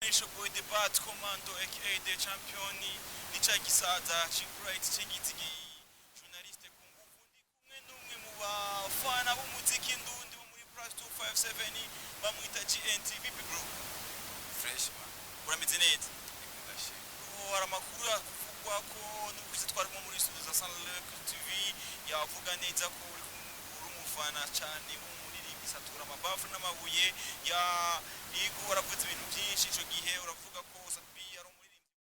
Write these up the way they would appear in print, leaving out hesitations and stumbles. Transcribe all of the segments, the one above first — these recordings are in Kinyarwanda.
Nisho boy the bat commando aka the champion ni cha gisaza chibright chigitigi journaliste ku nguvu ndi kumwe numwe mu bafana b'umuziki ndundi bo muri plus 257 bamwita GNTV bro fresh man urameze neza ndashi hari amakuru avugwa ko n'ubuze twarimo muri studio za Sunlock TV yavuga neza ko uri umufana cyane w'umuririmbi satura amabafu n'amabuye ya Igu waravuze ibintu byinshi ico gihe uravuga ko Sabi ari umuririmbi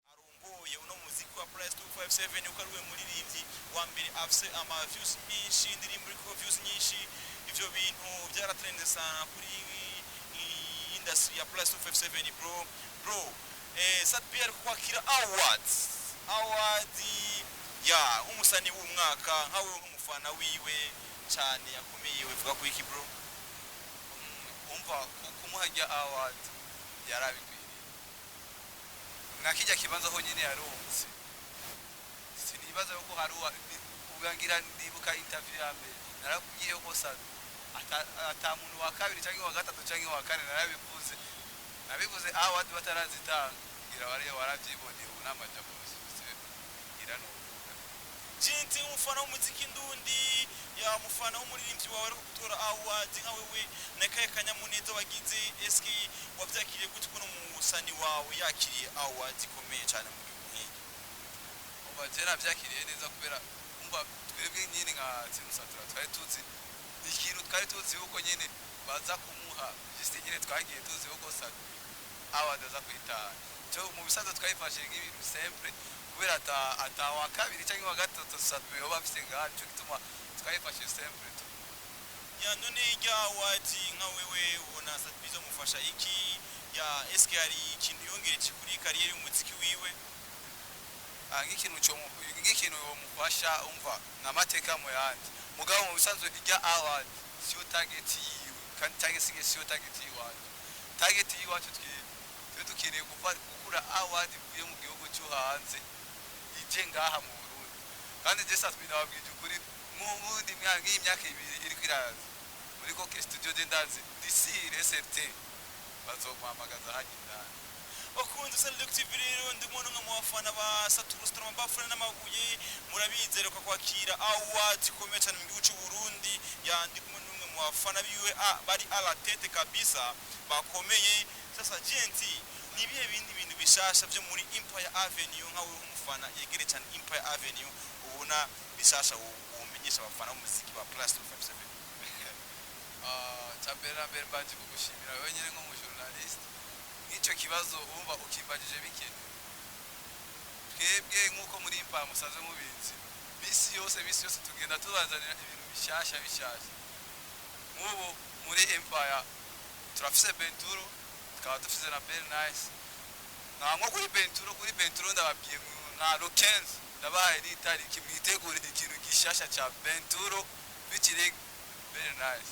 arongoye uno muziki wa Plus 257 uko ari we muririmbi wa mbere afise ama views nyinshi indirimbo iko views nyinshi ivyo bintu byaratrende sana kuri industry ya Plus 257 bro Sabi ari kwakira awards ya umusani w'umwaka nkawe nk'umufana wiwe cyane yakomeye wivuga ko iki bro umva kumuhajya award yarabikwiriye nakijya kibanza ho nyine yaronse sinibaza yuko hari ugangira ndibuka interview yambe narakubwiye ko sa ata muntu wa kabiri cyangwa wa gatatu cyangwa wa kane nabivuze award batarazitanga ngira warabyiboneye unamaja bose irano Jinti umufana w'umuziki ndundi ya mufana w'umuririmbyi wawe ari gutora awards nka wewe nakaye kanyamuneza wagize SK wavyakiriye gute kuno musani wawe yakiriye awards ikomeye cyane mu gihugu umva jera byakiriye neza kubera umva twebwe nyine nka Satura twari tuzi ikintu twari tuzi uko nyine baza kumuha juste nyine twagiye tuzi uko sa awards aza kwitana cyo mu bisanzwe twayifashe nk'ibintu simple kubera ata wa kabiri cyangwa wa gatatu Satura yo bafite ngacu gituma twayifashe simple ya none ijya wati nka wewe ubona Sabizo mufasha iki ya SK ari ikintu yongereje kuri career y'umuziki wiwe ng'ikintu mufasha umva n'amateka mu yandi mugabo mu bisanzwe ijya award siyo target yiwe kandi target siyo target yiwe target yiwe twe dukeneye gukura award kuye mu gihugu cyo hanze ije ngaha mu Burundi kandi je Satura nababwije ukuri mu bundi imyaka ibiri iri kwiraza muri ko studio de ndazi disire SFT bazomuhamagaza hagenda bakunze Sunlock TV rero ndi muntu nka mufana ba Satura Satura mbafana n'amabuye murabizere ko kwakira awards ikomeye cyane mu gihugu cy'u Burundi yandi kumwe n'umwe mu bafana biwe bari ala tete kabisa bakomeye sasa GNT nibihe bindi bintu bishasha byo muri Empire Avenue nka we umufana yegere cyane Empire Avenue ubona bishasha umenyesha abafana b'umuziki ba Plus 257 Chambera mbere baje kugushimira wewe nyene nko mu journalist nk'icyo kibazo umva ukimbajije bikene twebwe nkuko muri Empire musaze mubizi bisi yose tugenda tubazanira ibintu bishasha nk'ubu muri Empire turafise Benturo tukaba dufise na Very Nice nko kuri Benturo ndababwiye nka Lokenz ndabaye n'itariki mwitegure ikintu gishasha cha Benturo bikiri Very Nice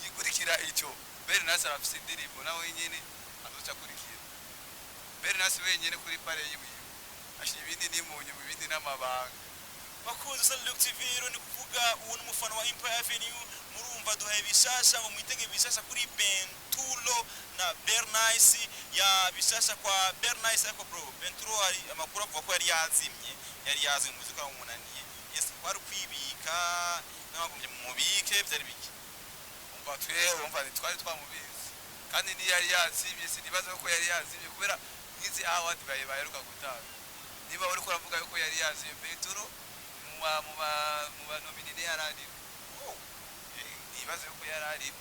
ikurikira icyo Very Nice arafise indirimbo nawe nyine azoca kurikira Very Nice wenyine kuri pare yiwe ashi ibindi nimunyu bibindi n'amabanga bakunze Sunlock TV rero ni kuvuga uwo n'umufana wa Empire Avenue murumva duhaye bishasha ngo mwitege bishasha kuri Benturo na Very Nice ya bishasha kwa Very Nice ariko bro Benturo hari amakuru avuga ko yari yazimye umuziki wa umunaniye yes kwari kwibika n'abagombye mu mubike byari biki umva twari twamubizi kandi ni yari yazimye sinibaza ko yari yazimye kubera ngizi award baheruka gutanga niba uri kuravuga yuko yari yazimye Benturo mu ba nominee yarari nibaza yuko yarari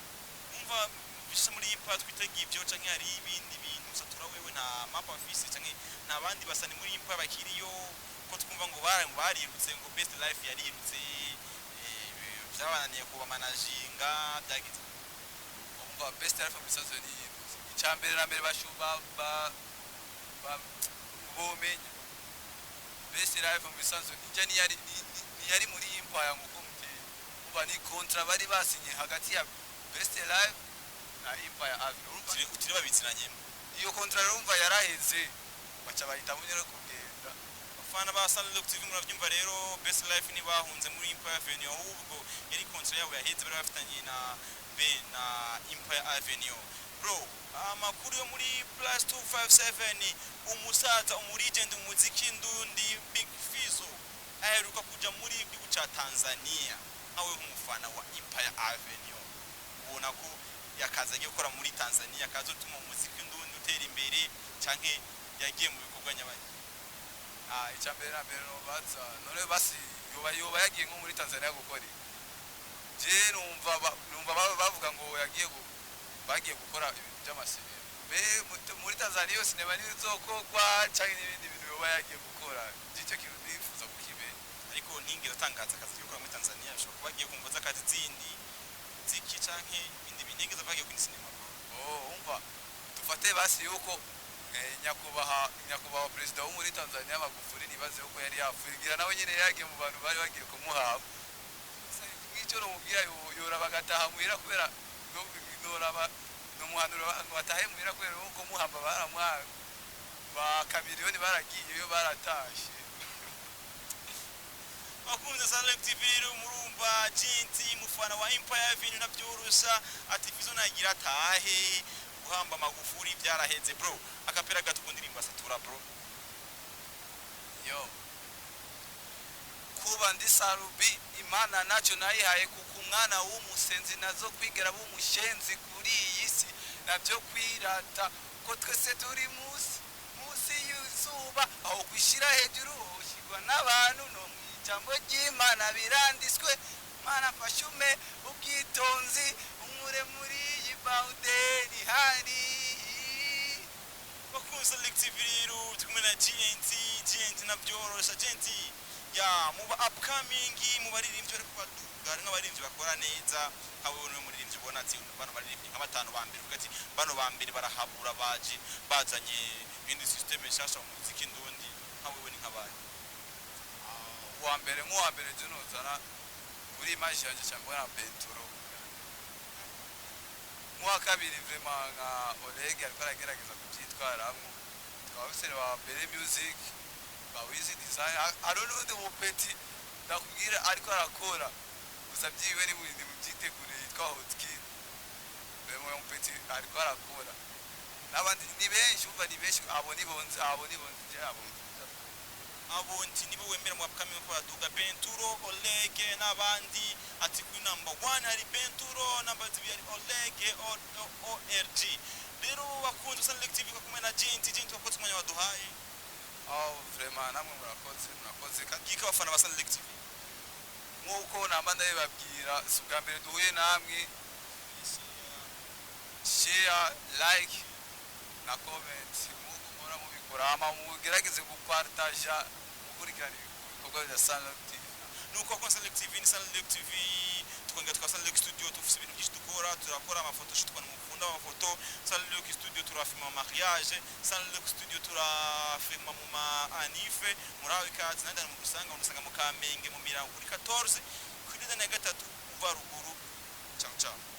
umva bisa muri Empire twitege ibyo canke hari ibindi bintu Satura wewe nta mapa office canke nta bandi basani muri Empire bakiriyo ko twumva ngo barirutse ngo Best Life yarirutse byabananiye kuba managinga byagize umva Best Life mu bisanzwe ni icyambere na mbere bashuba bomenya Best Life mu bisanzwe ijya ni yari muri Empire nguko muteye umva ni contrat bari basinye hagati ya Best Life na Empire Avenue utiri babitsinanye iyo contrat urumva yaraheze baca bahita munyere kugenda abafana ba Sunlock TV muravyumva rero Best Life ni bahunze muri Empire Avenue ahubwo yari contrat yabo yaheze bari bafitanye na Empire Avenue bro amakuru yo muri plus 257 umusaza umulegend umuziki ndundi Big Fizzo aheruka kuja muri igihugu ca Tanzania awe nk'umufana wa Empire Avenue ubona ko yakazanye gukora muri Tanzania kazotuma umuziki ndundi utera imbere canke yagiye mu bikorwa nyabaki icyambere na mbere no baza none basi yoba yagiye nko muri Tanzania gukora je numva bavuga ngo bagiye gukora ibintu by'amasinema muri Tanzania yo sinema nizokogwa canke n'ibindi bintu yoba yagiye gukora gice kintu nifuza kukibera ariko ntingira tangaza akazi gukora muri Tanzania ashobora kuba agiye kumvoza akazi zindi ziki canke ibindi binegeza bagiye kuri sinema umva dufate basi yuko nyakubaha perezida wo muri Tanzania Magufuli nibaze uko yari yafugira nawe nyine yagiye mu bantu bari bagiye kumuhamba ngicyo no mubwira yora bagataha muhira kubera noraba no muhanuro batahe muhira kubera uko muhamba baramwanga ba kamiliyoni baragiye yo baratashe bakunze Salem TV murumva jinti mufana wa Empire Avenue nabyorusha ati Fizzo nagira tahe guhamba Magufuli byaraheze bro akapera gatukundirimba satura bro yo kuba ndi sarubi imana naco nayihaye kuko umwana w'umusenzi nazo kwigera b'umushenzi kuri iyi si nabyo kwirata ko twese turi musi yuzuba aho kwishira hejuru hoshigwa n'abantu no mw'ijambo ry'Imana birandiswe mana fashume ubwitonzi umure muri iyi baudeni hari bakunze Select TV tukumena GNT nabyorosha GNT ya muba upcoming mu baririmbyi ariko baduga nk'abaririmbyi bakora neza aho no muririmbyi ubona ati bano baririmbyi nk'abatanu ba mbere ugati bano ba mbere barahabura bazanye indi system nshasha mu muziki ndundi aho we ni nk'abandi wa mbere junozana muri image yanje cyangwa na Benturo wa kabiri vraiment nka Oleg ariko aragerageza kubyitwaramo twabusere wa mbere music bawizi design arunundi mupeti ndakubwira ariko arakora gusa byiwe ni mubyitegure yitwa Hotkin bemwe mupeti ariko arakora n'abandi ni benshi umva ni benshi abo ni bonze abonti nibo wemera mu upcoming ko baduga Benturo Oleg n'abandi ati ku number 1 hari Benturo number 2 hari Oleg ORG rero bakunze Select TV kumwe na GNT wakoze umwanya waduhaye vraiment namwe murakoze kagika abafana ba Select TV nkuko namba ndababwira subwa mbere duhuye namwe share like na comment nkuko mura mubikora ama mugerageze gupartager mukurikirana ibikorwa bya Select TV nuko kwa Select TV ni Select TV tukongera tukasa Select Studio tufise ibintu byinshi dukora turakora amafoto shoot kwa mufunda amafoto Select Studio turafima mariage Select Studio turafima mu ma anife murawe kazi nanda mu gusanga unasanga mu Kamenge mu mirango kuri 14 kuri 3 uva ruguru ciao